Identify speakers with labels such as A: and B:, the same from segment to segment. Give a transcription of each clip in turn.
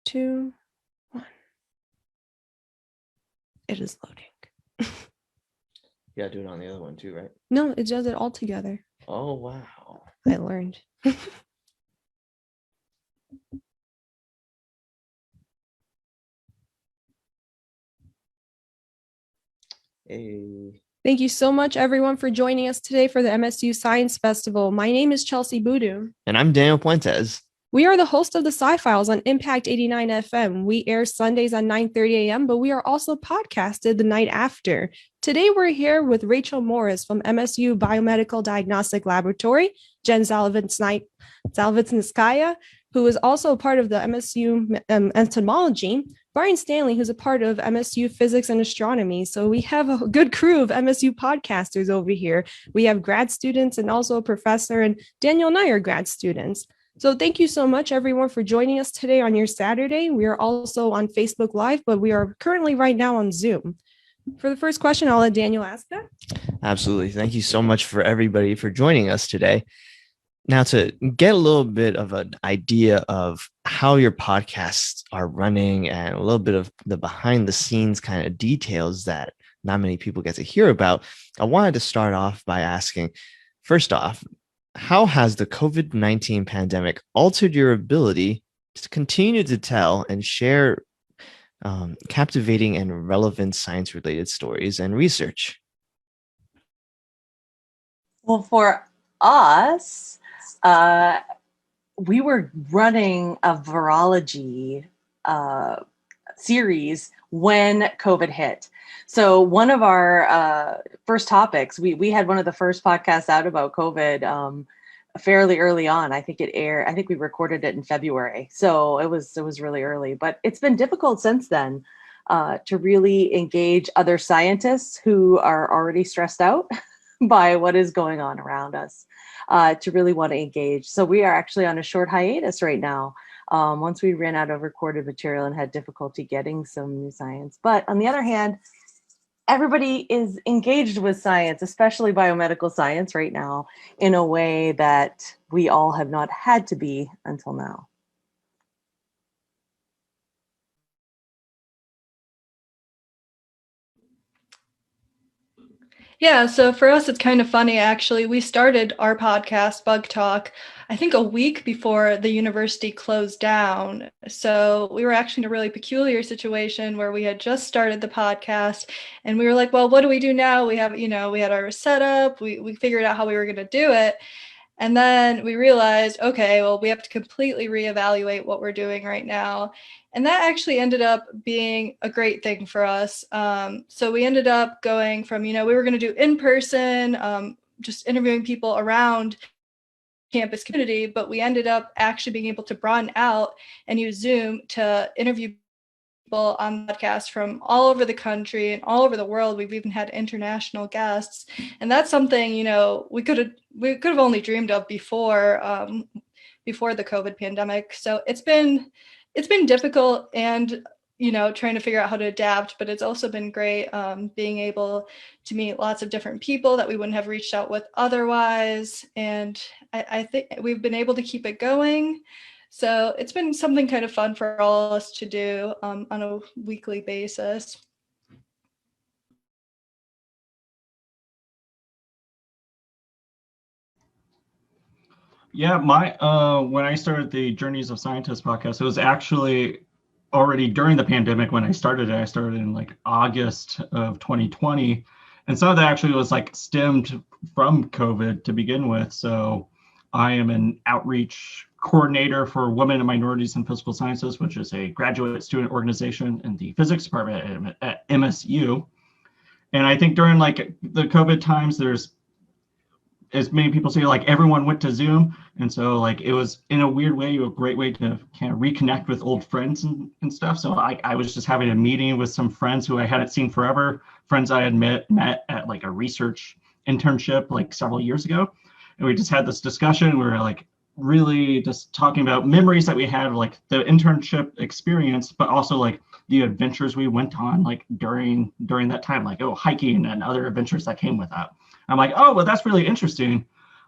A: 2, 1. It is loading.
B: Yeah, do it on the other one too, right?
A: No, it does it all together.
B: Oh, wow.
A: I learned.
B: Hey.
A: Thank you so much, everyone, for joining us today for the MSU Science Festival. My name is Chelsie Boodoo.
B: And I'm Daniel Puentes.
A: We are the host of the Sci-Files on Impact 89 FM. We air Sundays at 9:30 a.m., but we are also podcasted the night after. Today, we're here with Rachel Morris from MSU Biomedical Diagnostic Laboratory, Jen Zalvitznskaya, who is also a part of the MSU entomology, Bryan Stanley, who's a part of MSU Physics and Astronomy. So we have a good crew of MSU podcasters over here. We have grad students and also a professor, and Daniel and I are grad students. So thank you so much, everyone, for joining us today on your Saturday. We are also on Facebook Live, but we are currently right now on Zoom. For the first question, I'll let Daniel ask that.
B: Absolutely. Thank you so much for everybody for joining us today. Now, to get a little bit of an idea of how your podcasts are running and a little bit of the behind the scenes kind of details that not many people get to hear about, I wanted to start off by asking, first off, how has the COVID-19 pandemic altered your ability to continue to tell and share captivating and relevant science-related stories and research?
C: Well, for us, we were running a virology series when COVID hit. So one of our first topics, we had one of the first podcasts out about COVID fairly early on. I think it aired, I think we recorded it in February. So it was really early, but it's been difficult since then to really engage other scientists who are already stressed out by what is going on around us, to really want to engage. So we are actually on a short hiatus right now. Once we ran out of recorded material and had difficulty getting some new science. But on the other hand, everybody is engaged with science, especially biomedical science right now, in a way that we all have not had to be until now.
D: Yeah, so for us, it's kind of funny, actually. We started our podcast, Bug Talk, I think a week before the university closed down. So we were actually in a really peculiar situation where we had just started the podcast and we were like, well, what do we do now? We have, we had our setup, we figured out how we were going to do it. And then we realized, okay, well, we have to completely reevaluate what we're doing right now. And that actually ended up being a great thing for us. So we ended up going from, we were going to do in person, just interviewing people around campus community, but we ended up actually being able to broaden out and use Zoom to interview people on the podcast from all over the country and all over the world. We've even had international guests, and that's something we could have only dreamed of before the COVID pandemic. So it's been difficult and trying to figure out how to adapt, but it's also been great being able to meet lots of different people that we wouldn't have reached out with otherwise. And I think we've been able to keep it going. So it's been something kind of fun for all of us to do on a weekly basis.
E: Yeah, when I started the Journeys of Scientists podcast, it was actually already during the pandemic when I started it. I started in like August of 2020. And some of that actually was like stemmed from COVID to begin with. So I am an outreach coordinator for Women and Minorities in Physical Sciences, which is a graduate student organization in the physics department at MSU. And I think during like the COVID times, there's, as many people say, like everyone went to Zoom. And so like it was in a weird way, a great way to kind of reconnect with old friends and stuff. So I was just having a meeting with some friends who I hadn't seen forever, friends I had met at like a research internship like several years ago. And we just had this discussion. We were like really just talking about memories that we had, like the internship experience, but also like the adventures we went on like during that time, like hiking and other adventures that came with that. I'm like, oh, well, that's really interesting.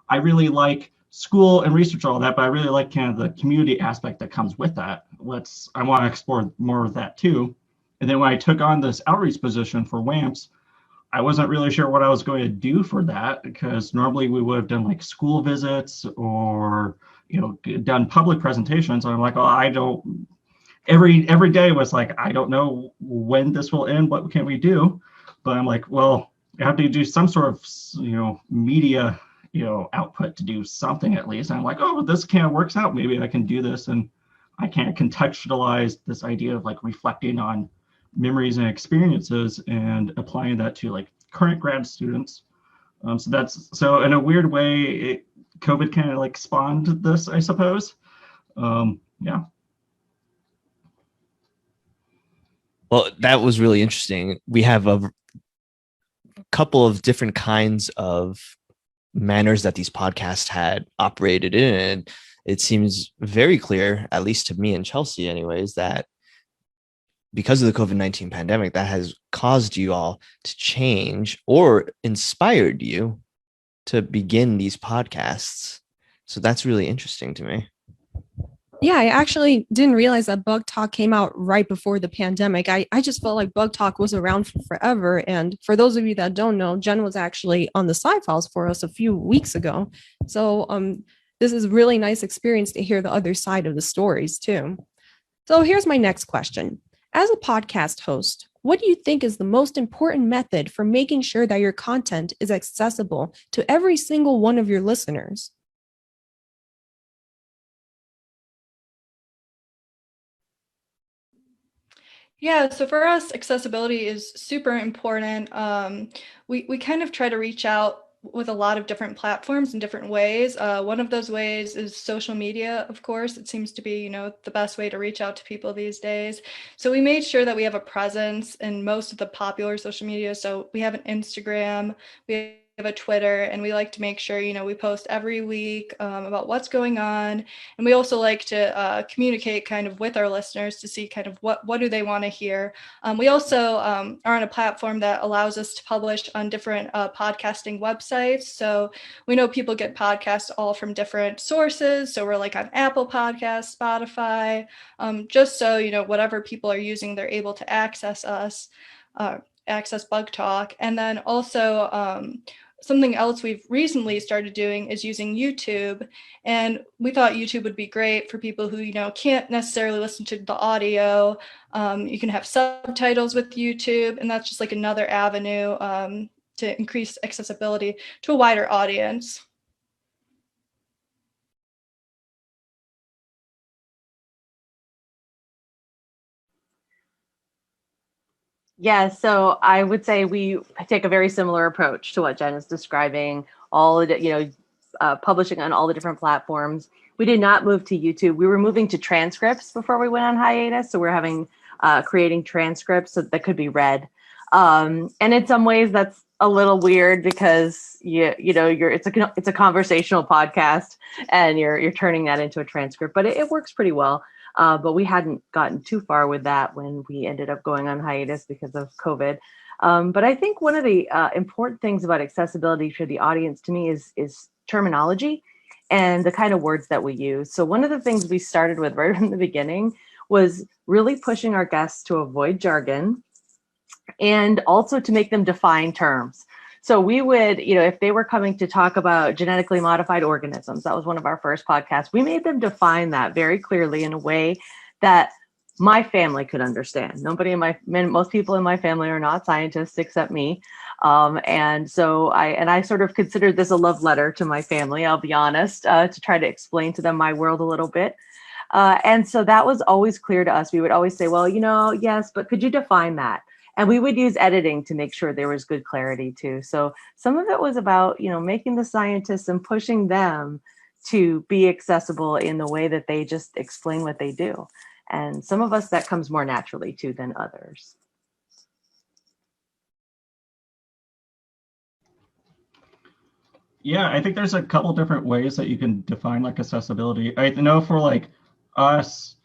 E: I really like school and research all that, but I really like kind of the community aspect that comes with that. I want to explore more of that too. And then when I took on this outreach position for WAMPS, I wasn't really sure what I was going to do for that, because normally we would have done like school visits or, done public presentations. And I'm like, every day was like, I don't know when this will end. What can we do? But I'm like, well, I have to do some sort of, media, output to do something at least. And I'm like, oh, this kind of works out. Maybe I can do this. And I can't contextualize this idea of like reflecting on memories and experiences and applying that to like current grad students. So in a weird way, COVID kind of like spawned this, I suppose. Yeah.
B: Well, that was really interesting. We have a couple of different kinds of manners that these podcasts had operated in. And it seems very clear, at least to me and Chelsie anyways, that because of the COVID-19 pandemic, that has caused you all to change or inspired you to begin these podcasts. So that's really interesting to me.
A: Yeah, I actually didn't realize that Bug Talk came out right before the pandemic. I just felt like Bug Talk was around for forever. And for those of you that don't know, Jen was actually on the Sci-Files for us a few weeks ago. So this is really nice experience to hear the other side of the stories too. So here's my next question. As a podcast host, what do you think is the most important method for making sure that your content is accessible to every single one of your listeners?
D: Yeah, so for us, accessibility is super important. We kind of try to reach out with a lot of different platforms in different ways. One of those ways is social media, of course. It seems to be, the best way to reach out to people these days. So we made sure that we have a presence in most of the popular social media. So we have an Instagram, we have a Twitter, and we like to make sure, we post every week about what's going on. And we also like to communicate kind of with our listeners to see kind of what do they want to hear. We also are on a platform that allows us to publish on different podcasting websites. So we know people get podcasts all from different sources. So we're like on Apple Podcasts, Spotify, just so, whatever people are using, they're able to access us, access Bug Talk. And then also, something else we've recently started doing is using YouTube. And we thought YouTube would be great for people who, can't necessarily listen to the audio. You can have subtitles with YouTube, and that's just like another avenue to increase accessibility to a wider audience.
C: Yeah, so I would say we take a very similar approach to what Jen is describing, publishing on all the different platforms. We did not move to YouTube. We were moving to transcripts before we went on hiatus. So we're having creating transcripts that could be read. And in some ways that's a little weird because it's a conversational podcast and you're turning that into a transcript, but it works pretty well. But we hadn't gotten too far with that when we ended up going on hiatus because of COVID. But I think one of the important things about accessibility for the audience to me is terminology and the kind of words that we use. So one of the things we started with right from the beginning was really pushing our guests to avoid jargon and also to make them define terms. So we would, if they were coming to talk about genetically modified organisms, that was one of our first podcasts, we made them define that very clearly in a way that my family could understand. Most people in my family are not scientists except me. And so I sort of considered this a love letter to my family, I'll be honest, to try to explain to them my world a little bit. And so that was always clear to us. We would always say, well, yes, but could you define that? And we would use editing to make sure there was good clarity too. So some of it was about, making the scientists and pushing them to be accessible in the way that they just explain what they do. And some of us that comes more naturally too than others.
E: Yeah, I think there's a couple different ways that you can define like accessibility. I know for like us,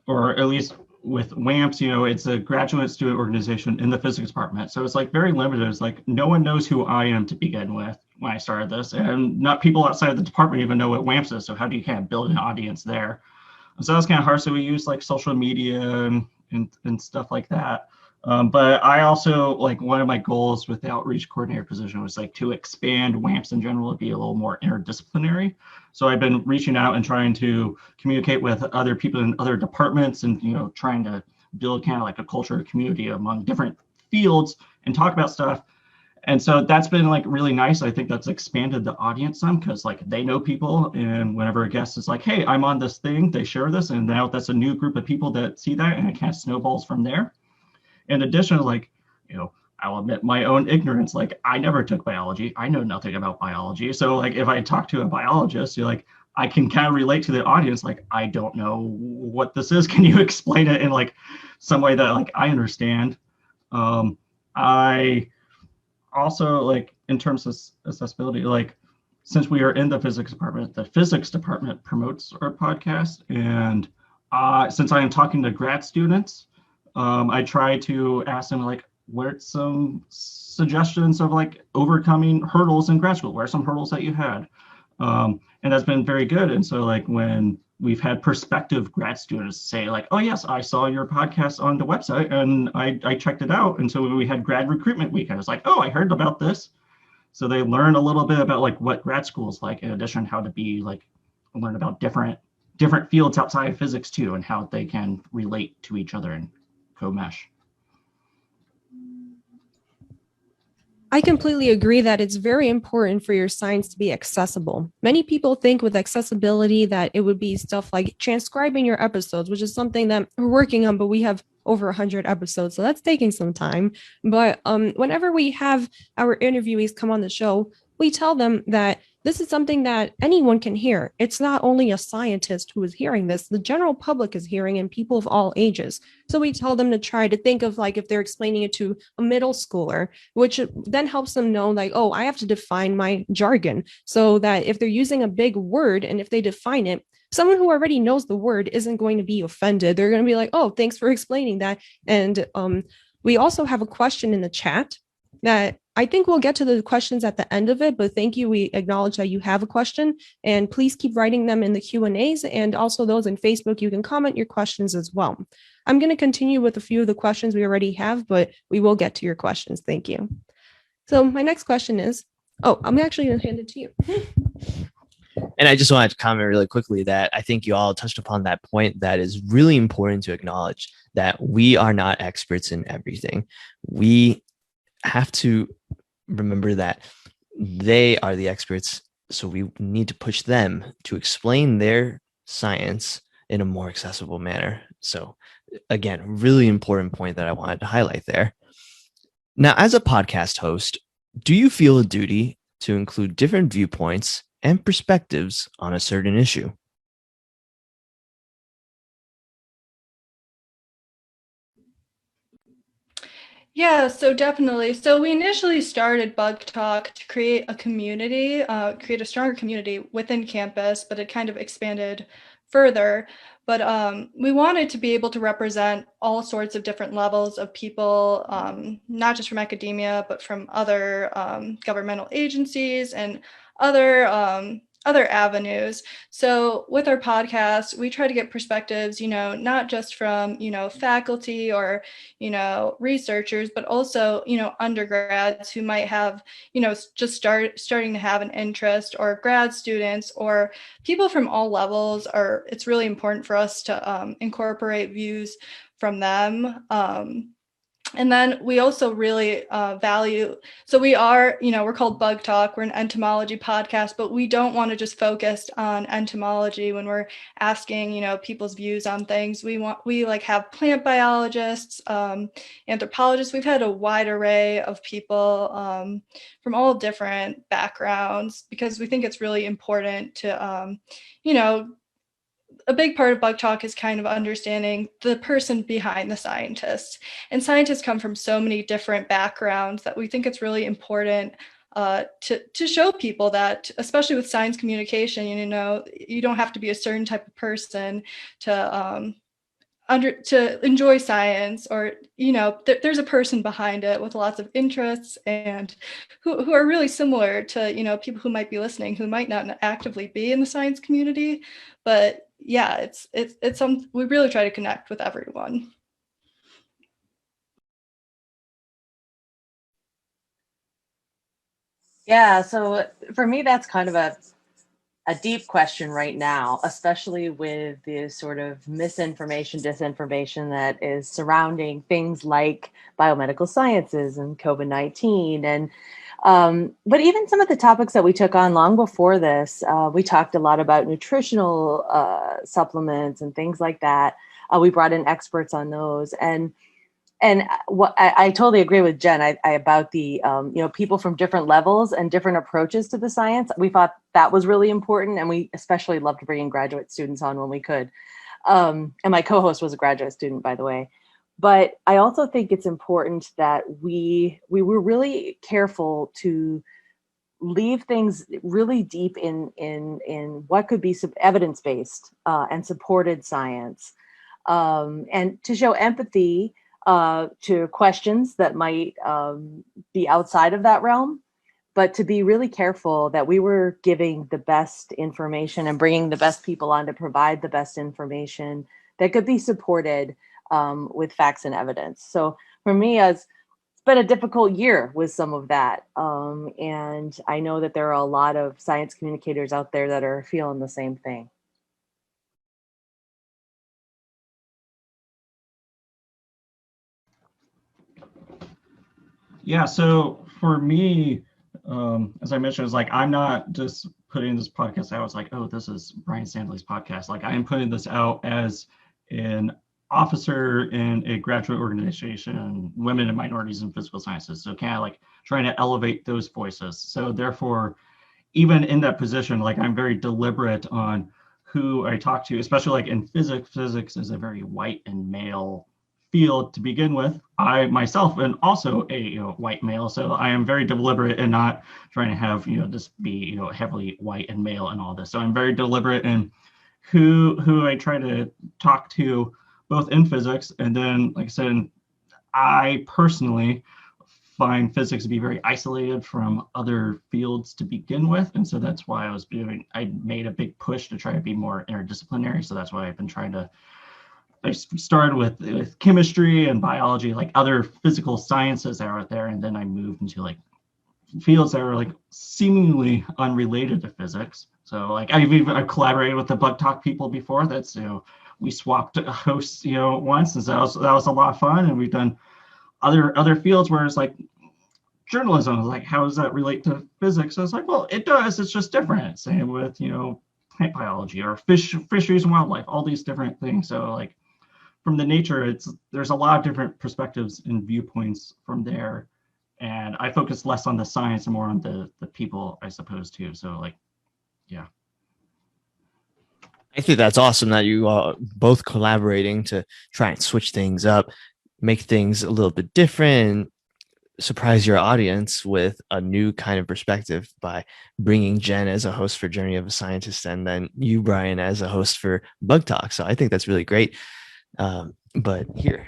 E: or at least with WAMPS, it's a graduate student organization in the physics department. So it's like very limited. It's like no one knows who I am to begin with. when I started this, and not people outside of the department even know what WAMPS is. So how do you kind of build an audience there? And so that was kind of hard. So we use like social media and stuff like that. But I also, like, one of my goals with the outreach coordinator position was like to expand WAMPS in general to be a little more interdisciplinary. So I've been reaching out and trying to communicate with other people in other departments and, you know, trying to build kind of like a culture of community among different fields and talk about stuff. And so that's been like really nice. I think that's expanded the audience some because like they know people, and whenever a guest is like, hey, I'm on this thing, they share this, and now that's a new group of people that see that, and it kind of snowballs from there. In addition, like, you know, I'll admit my own ignorance, like I never took biology. I know nothing about biology. So like if I talk to a biologist, you're like, I can kind of relate to the audience, like, I don't know what this is. Can you explain it in like some way that like I understand? I also, like, in terms of accessibility, like, since we are in the physics department, the physics department promotes our podcast. And since I am talking to grad students, I try to ask them, like, what some suggestions of like overcoming hurdles in grad school? What are some hurdles that you had? And that's been very good. And so like when we've had prospective grad students say like, oh yes, I saw your podcast on the website and I checked it out. And so when we had grad recruitment week, I was like, oh, I heard about this. So they learn a little bit about like what grad school is like, in addition how to be like, learn about different fields outside of physics too, and how they can relate to each other and co-mesh.
A: I completely agree that it's very important for your science to be accessible. Many people think with accessibility that it would be stuff like transcribing your episodes, which is something that we're working on, but we have over 100 episodes, so that's taking some time. But whenever we have our interviewees come on the show, we tell them that this is something that anyone can hear. It's not only a scientist who is hearing this, the general public is hearing, and people of all ages. So we tell them to try to think of like if they're explaining it to a middle schooler, which then helps them know like, oh, I have to define my jargon, so that if they're using a big word and if they define it, someone who already knows the word isn't going to be offended. They're going to be like, oh, thanks for explaining that. And we also have a question in the chat that I think we'll get to the questions at the end of it, but thank you. We acknowledge that you have a question, and please keep writing them in the Q&As, and also those in Facebook, you can comment your questions as well. I'm going to continue with a few of the questions we already have, but we will get to your questions. Thank you. So my next question is, oh, I'm actually going to hand it to you.
B: And I just wanted to comment really quickly that I think you all touched upon that point that is really important to acknowledge, that we are not experts in everything. We have to remember that they are the experts, so we need to push them to explain their science in a more accessible manner. So again, really important point that I wanted to highlight there. Now, as a podcast host, do you feel a duty to include different viewpoints and perspectives on a certain issue?
D: Yeah, so definitely. So we initially started Bug Talk to create a community, create a stronger community within campus, but it kind of expanded further. But we wanted to be able to represent all sorts of different levels of people, not just from academia, but from other governmental agencies and other avenues. So with our podcast, we try to get perspectives, not just from, faculty or, researchers, but also, undergrads who might have, just starting to have an interest, or grad students, or people from all levels. It's really important for us to incorporate views from them. And then we also really value, so we are, we're called Bug Talk, we're an entomology podcast, but we don't want to just focus on entomology when we're asking, people's views on things. We have plant biologists, anthropologists. We've had a wide array of people from all different backgrounds, because we think it's really important to, a big part of Bug Talk is kind of understanding the person behind the scientists. And scientists come from so many different backgrounds that we think it's really important to show people that, especially with science communication, you don't have to be a certain type of person to to enjoy science, or there's a person behind it with lots of interests and who are really similar to people who might be listening who might not actively be in the science community. But yeah, it's we really try to connect with everyone.
C: Yeah, so for me, that's kind of a deep question right now, especially with the sort of misinformation, disinformation that is surrounding things like biomedical sciences and COVID-19. And but even some of the topics that we took on long before this, we talked a lot about nutritional supplements and things like that. We brought in experts on those. And what I totally agree with Jen about the people from different levels and different approaches to the science. We thought that was really important, and we especially loved bringing graduate students on when we could. And my co-host was a graduate student, by the way. But I also think it's important that we were really careful to leave things really deep in what could be some evidence-based and supported science, and to show empathy to questions that might be outside of that realm, but to be really careful that we were giving the best information and bringing the best people on to provide the best information that could be supported with facts and evidence. So for me, it's been a difficult year with some of that. And I know that there are a lot of science communicators out there that are feeling the same thing.
E: Yeah, so for me, as I mentioned, it's like I'm not just putting this podcast out. It's like, oh, this is Bryan Stanley's podcast. Like I am putting this out as an officer in a graduate organization, women and minorities in physical sciences. So kind of like trying to elevate those voices. So therefore, even in that position, like I'm very deliberate on who I talk to, especially like in physics. Physics is a very white and male field to begin with. I myself am also a white male, so I am very deliberate in not trying to have this be heavily white and male and all this. So I'm very deliberate in who I try to talk to, both in physics and then, like I said, I personally find physics to be very isolated from other fields to begin with, and so that's why I made a big push to try to be more interdisciplinary. So that's why I've been trying to. I started with chemistry and biology, like other physical sciences that are out there, and then I moved into like fields that are like seemingly unrelated to physics. So like I've collaborated with the Bug Talk people before. That's we swapped hosts once, and so that was a lot of fun. And we've done other fields where it's like journalism is like, how does that relate to physics? So it's like, well, it does. It's just different. Same with plant biology or fisheries and wildlife, all these different things. So like from the nature, there's a lot of different perspectives and viewpoints from there. And I focus less on the science and more on the people, I suppose, too. So like, yeah.
B: I think that's awesome that you are both collaborating to try and switch things up, make things a little bit different, surprise your audience with a new kind of perspective by bringing Jen as a host for Journey of a Scientist and then you, Bryan, as a host for Bug Talk. So I think that's really great. But here.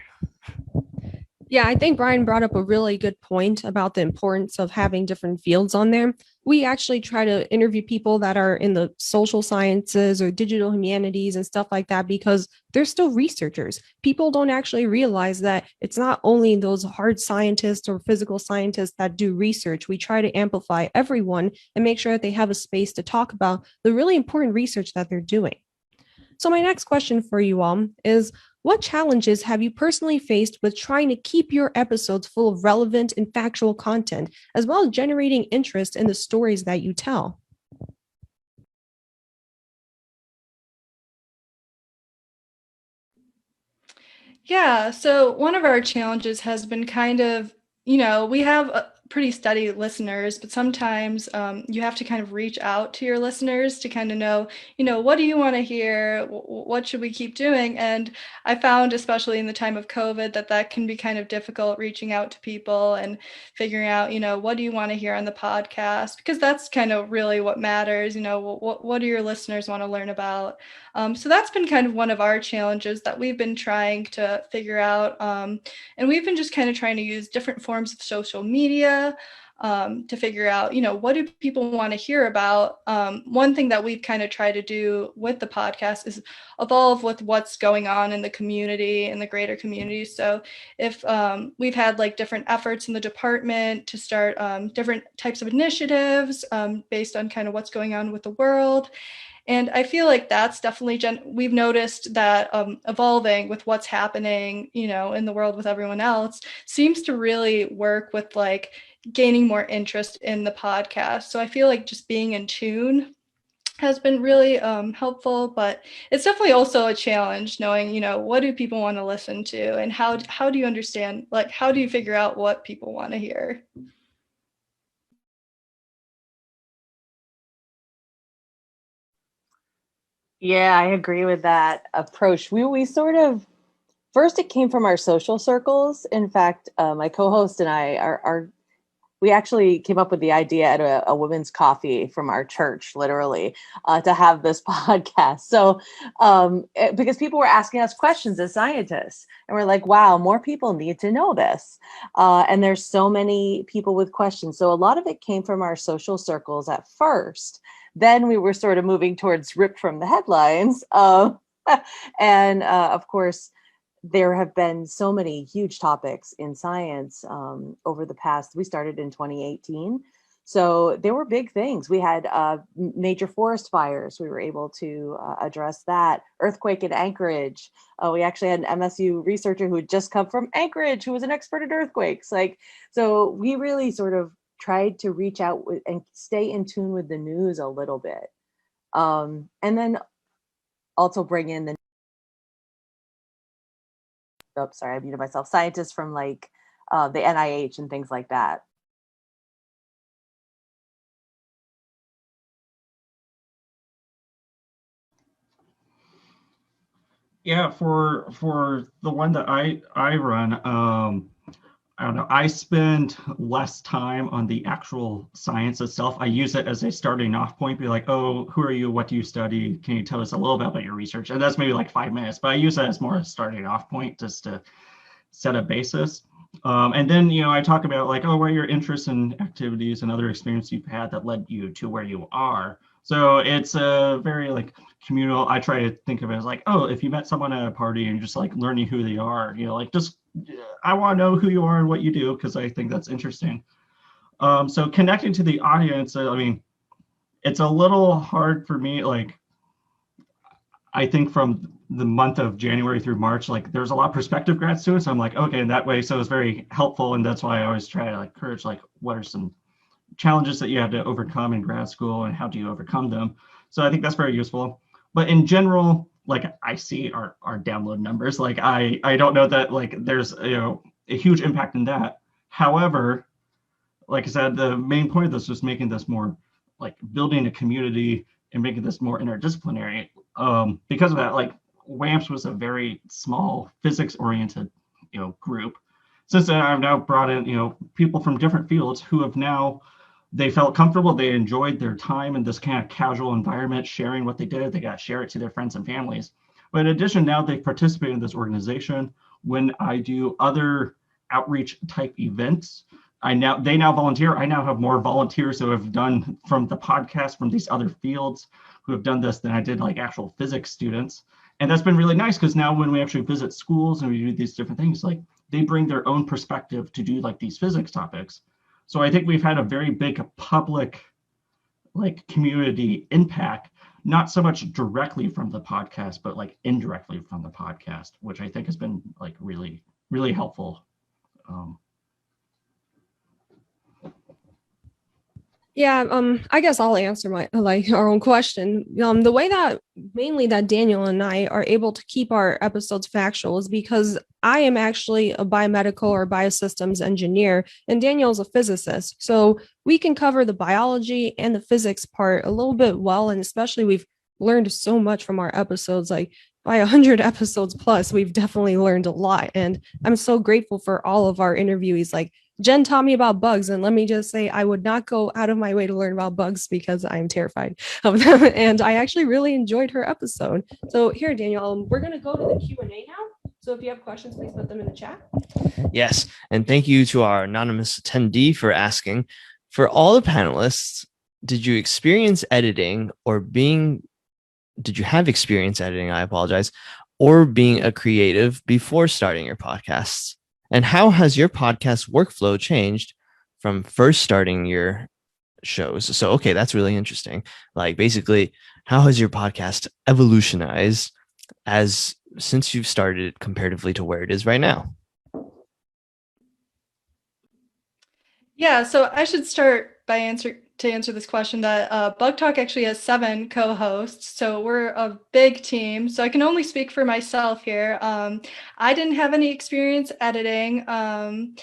A: Yeah, I think Bryan brought up a really good point about the importance of having different fields on there. We actually try to interview people that are in the social sciences or digital humanities and stuff like that because they're still researchers. People don't actually realize that it's not only those hard scientists or physical scientists that do research. We try to amplify everyone and make sure that they have a space to talk about the really important research that they're doing. So my next question for you all is, what challenges have you personally faced with trying to keep your episodes full of relevant and factual content, as well as generating interest in the stories that you tell?
D: Yeah, so one of our challenges has been kind of, we have pretty steady listeners, but sometimes you have to kind of reach out to your listeners to kind of know, what do you want to hear? What should we keep doing? And I found, especially in the time of COVID, that can be kind of difficult reaching out to people and figuring out, what do you want to hear on the podcast? Because that's kind of really what matters. What do your listeners want to learn about? So that's been kind of one of our challenges that we've been trying to figure out. And we've been just kind of trying to use different forms of social media to figure out, what do people want to hear about? One thing that we've kind of tried to do with the podcast is evolve with what's going on in the community, in the greater community. So if we've had like different efforts in the department to start different types of initiatives based on kind of what's going on with the world. And I feel like that's definitely, we've noticed that evolving with what's happening, in the world with everyone else seems to really work with like gaining more interest in the podcast. So I feel like just being in tune has been really helpful, but it's definitely also a challenge knowing, what do people want to listen to, and how do you understand, like, how do you figure out what people want to hear?
C: Yeah, I agree with that approach. We sort of, first it came from our social circles. In fact, my co-host and I we actually came up with the idea at a women's coffee from our church, literally, to have this podcast. So because people were asking us questions as scientists, and we're like, wow, more people need to know this. And there's so many people with questions. So a lot of it came from our social circles at first. Then we were sort of moving towards ripped from the headlines. And of course, there have been so many huge topics in science over the past, we started in 2018. So there were big things. We had major forest fires. We were able to address that. Earthquake in Anchorage. We actually had an MSU researcher who had just come from Anchorage, who was an expert in earthquakes. So we really sort of tried to reach out and stay in tune with the news a little bit. And then also bring in the, I muted myself, scientists from like the NIH and things like that.
E: Yeah, for the one that I run, I don't know, I spend less time on the actual science itself. I use it as a starting off point, be like, oh, who are you? What do you study? Can you tell us a little bit about your research? And that's maybe like 5 minutes, but I use that as more a starting off point just to set a basis. And then, I talk about like, oh, what are your interests and activities and other experiences you've had that led you to where you are. So it's a very like communal. I try to think of it as like, oh, if you met someone at a party and just like learning who they are, like just, I want to know who you are and what you do, because I think that's interesting. So connecting to the audience, I mean, it's a little hard for me. Like, I think from the month of January through March, like there's a lot of prospective grad students. I'm like, okay, in that way. So it's very helpful. And that's why I always try to like encourage, like, what are some challenges that you have to overcome in grad school and how do you overcome them? So I think that's very useful. But in general, like I see our download numbers, like I don't know that like there's, a huge impact in that. However, like I said, the main point of this was making this more like building a community and making this more interdisciplinary. Because of that, like WAMPS was a very small physics-oriented, group. Since then, I've now brought in, people from different fields who have now, they felt comfortable, they enjoyed their time in this kind of casual environment, sharing what they did. They got to share it to their friends and families. But in addition, now they participate in this organization. When I do other outreach type events, they now volunteer. I now have more volunteers who have done from the podcast from these other fields who have done this than I did like actual physics students. And that's been really nice because now when we actually visit schools and we do these different things, like they bring their own perspective to do like these physics topics. So I think we've had a very big public like community impact, not so much directly from the podcast, but like indirectly from the podcast, which I think has been like really, really helpful.
A: Yeah, I guess I'll answer our own question. The way that mainly that Daniel and I are able to keep our episodes factual is because I am actually a biomedical or biosystems engineer, and Daniel is a physicist. So we can cover the biology and the physics part a little bit well, and especially we've learned so much from our episodes. Like by 100 episodes plus, we've definitely learned a lot, and I'm so grateful for all of our interviewees. Like Jen taught me about bugs, and let me just say, I would not go out of my way to learn about bugs because I'm terrified of them. And I actually really enjoyed her episode. So here, Daniel, we're going to go to the Q&A now. So if you have questions, please put them in the chat.
B: Yes, and thank you to our anonymous attendee for asking. For all the panelists, did you experience editing did you have experience editing? I apologize, or being a creative before starting your podcasts? And how has your podcast workflow changed from first starting your shows? So, okay, that's really interesting. Like basically, how has your podcast evolutionized since you've started comparatively to where it is right now?
D: Yeah, so I should start by answer this question that Bug Talk actually has 7 co-hosts, so we're a big team. So I can only speak for myself here. I didn't have any experience editing. I've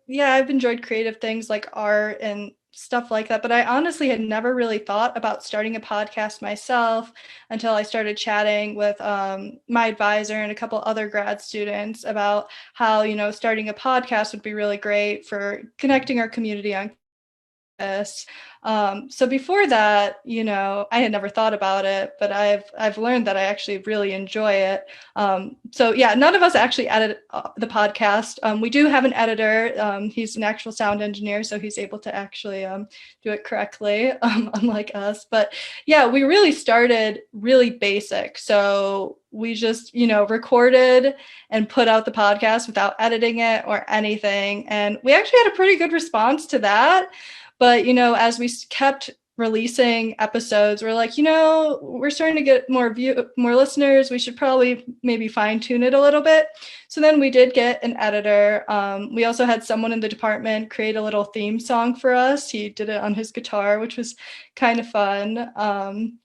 D: enjoyed creative things like art and stuff like that, but I honestly had never really thought about starting a podcast myself until I started chatting with my advisor and a couple other grad students about how, starting a podcast would be really great for connecting our community on this. So before that, I had never thought about it, but I've learned that I actually really enjoy it. So yeah, none of us actually edit the podcast. We do have an editor. He's an actual sound engineer, so he's able to actually do it correctly, unlike us. But yeah, we really started really basic. So we just, recorded and put out the podcast without editing it or anything. And we actually had a pretty good response to that. But, as we kept releasing episodes, we're like, we're starting to get more listeners. We should probably maybe fine tune it a little bit. So then we did get an editor. We also had someone in the department create a little theme song for us. He did it on his guitar, which was kind of fun.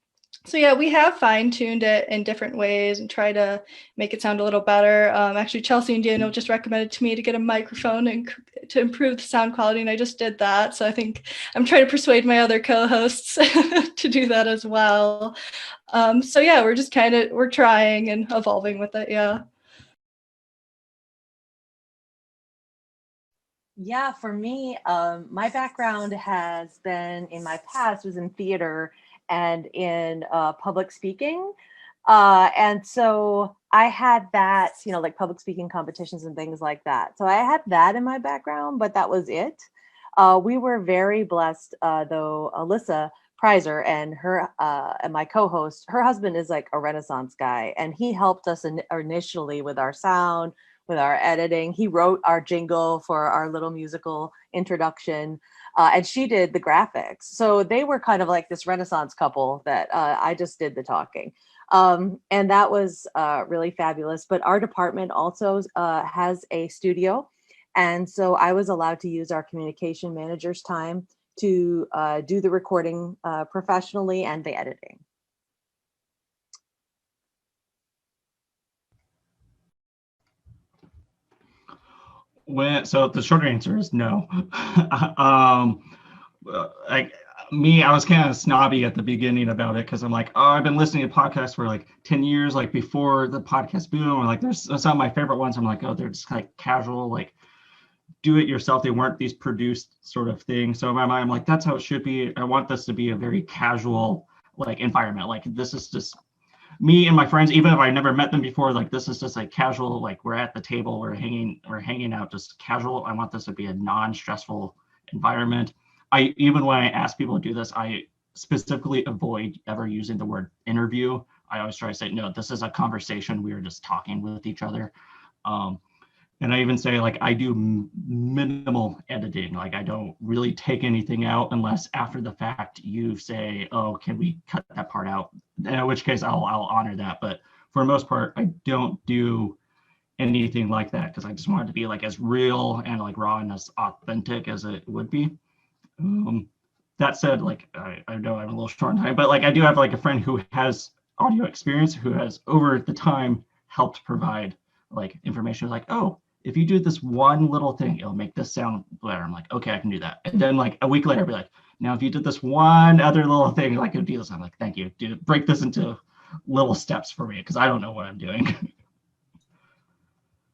D: So yeah, we have fine-tuned it in different ways and try to make it sound a little better. Actually, Chelsie and Daniel just recommended to me to get a microphone and to improve the sound quality, and I just did that. So I think I'm trying to persuade my other co-hosts to do that as well. So yeah, we're trying and evolving with it. Yeah.
C: Yeah, for me, my background has been in my past was in theater and in public speaking. And so I had that, like public speaking competitions and things like that. So I had that in my background, but that was it. We were very blessed, though, Alyssa Prizer and her and my co-host, her husband is like a Renaissance guy, and he helped us initially with our sound, with our editing. He wrote our jingle for our little musical introduction. And she did the graphics. So they were kind of like this Renaissance couple that I just did the talking. And that was really fabulous. But our department also has a studio. And so I was allowed to use our communication manager's time to do the recording professionally and the editing.
E: So the short answer is no. I was kind of snobby at the beginning about it because I'm like, oh, I've been listening to podcasts for like 10 years, like before the podcast boom, or like there's some of my favorite ones. I'm like, oh, they're just like casual, like do it yourself. They weren't these produced sort of things. So in my mind, I'm like, that's how it should be. I want this to be a very casual like environment. Like this is just me and my friends, even if I never met them before, like this is just like casual, like we're at the table, we're hanging out, just casual. I want this to be a non-stressful environment. Even when I ask people to do this, I specifically avoid ever using the word interview. I always try to say, no, this is a conversation. We are just talking with each other. And I even say like I do minimal editing. Like I don't really take anything out unless after the fact you say, oh, can we cut that part out? In which case I'll honor that. But for the most part, I don't do anything like that because I just want it to be like as real and like raw and as authentic as it would be. that said, like I know I'm a little short on time, but like I do have like a friend who has audio experience who has over the time helped provide like information like, oh, if you do this one little thing, it'll make this sound better. I'm like, okay, I can do that. And then like a week later, I'll be like, now if you did this one other little thing, like it'll do this. I'm like, thank you. Dude, break this into little steps for me because I don't know what I'm doing.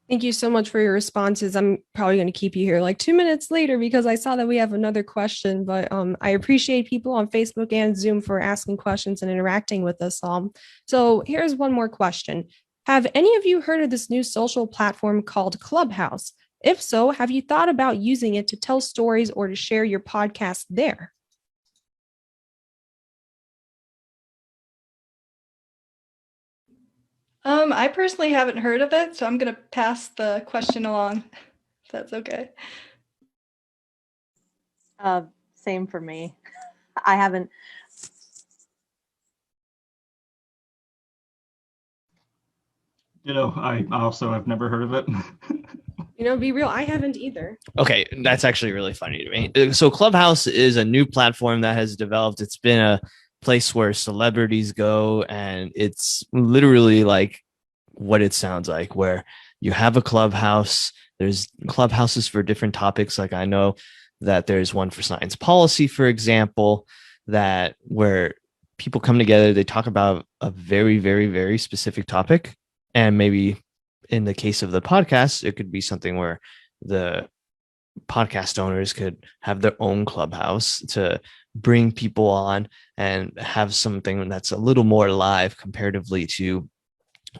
A: Thank you so much for your responses. I'm probably going to keep you here like 2 minutes later because I saw that we have another question, but I appreciate people on Facebook and Zoom for asking questions and interacting with us all. So here's one more question. Have any of you heard of this new social platform called Clubhouse? If so, have you thought about using it to tell stories or to share your podcast there?
D: I personally haven't heard of it, so I'm going to pass the question along, if that's okay.
C: Same for me. I haven't.
E: I also have never heard of it.
A: Be real, I haven't either.
B: Okay, that's actually really funny to me. So Clubhouse is a new platform that has developed. It's been a place where celebrities go, and it's literally like what it sounds like, where you have a clubhouse. There's clubhouses for different topics. Like I know that there's one for science policy, for example, that where people come together, they talk about a very, very, very specific topic. And maybe in the case of the podcast, it could be something where the podcast owners could have their own clubhouse to bring people on and have something that's a little more live comparatively to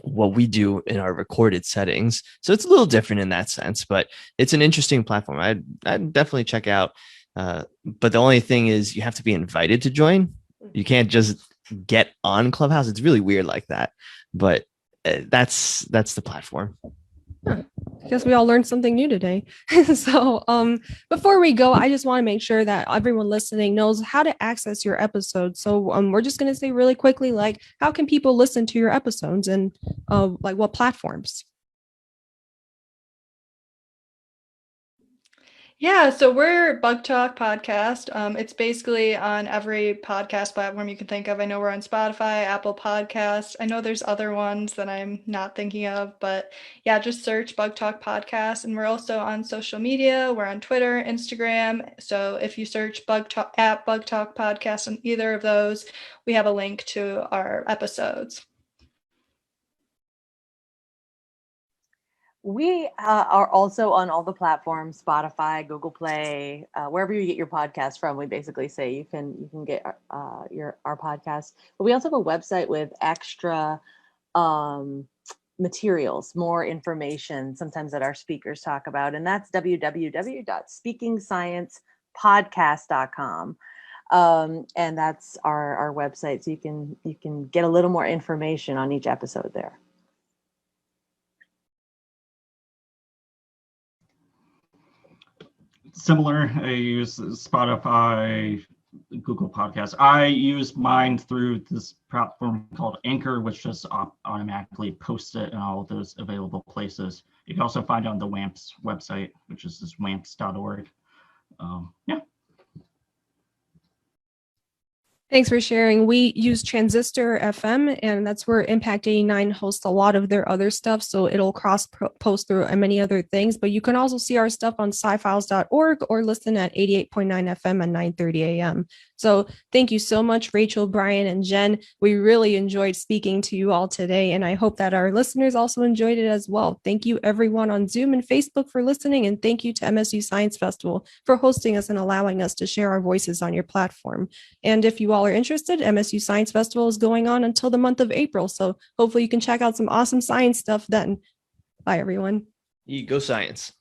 B: what we do in our recorded settings. So it's a little different in that sense, but it's an interesting platform. I'd definitely check out. But the only thing is you have to be invited to join. You can't just get on Clubhouse. It's really weird like that, but that's the platform.
A: I guess we all learned something new today. So before we go, I just want to make sure that everyone listening knows how to access your episodes. So we're just going to say really quickly, like, how can people listen to your episodes and like what platforms?
D: Yeah, so we're Bug Talk Podcast. It's basically on every podcast platform you can think of. I know we're on Spotify, Apple Podcasts. I know there's other ones that I'm not thinking of, but yeah, just search Bug Talk Podcast. And we're also on social media. We're on Twitter, Instagram. So if you search Bug Talk Podcast on either of those, we have a link to our episodes.
C: We are also on all the platforms, Spotify, Google Play, wherever you get your podcast from. We basically say you can get our podcast. But we also have a website with extra materials, more information, sometimes that our speakers talk about, and that's www.speakingsciencepodcast.com. And that's our website, so you can get a little more information on each episode there.
E: Similar, I use Spotify, Google Podcasts. I use mine through this platform called Anchor, which just automatically posts it in all of those available places. You can also find it on the WAMPS website, which is just wamps.org. Yeah.
A: Thanks for sharing. We use Transistor FM, and that's where Impact 89 hosts a lot of their other stuff. So it'll cross post through many other things, but you can also see our stuff on scifiles.org or listen at 88.9 FM at 9:30 a.m. So thank you so much, Rachel, Bryan, and Jen. We really enjoyed speaking to you all today, and I hope that our listeners also enjoyed it as well. Thank you everyone on Zoom and Facebook for listening, and thank you to MSU Science Festival for hosting us and allowing us to share our voices on your platform. And if you all are interested, MSU Science Festival is going on until the month of April, so hopefully you can check out some awesome science stuff then. Bye, everyone.
B: Go Science.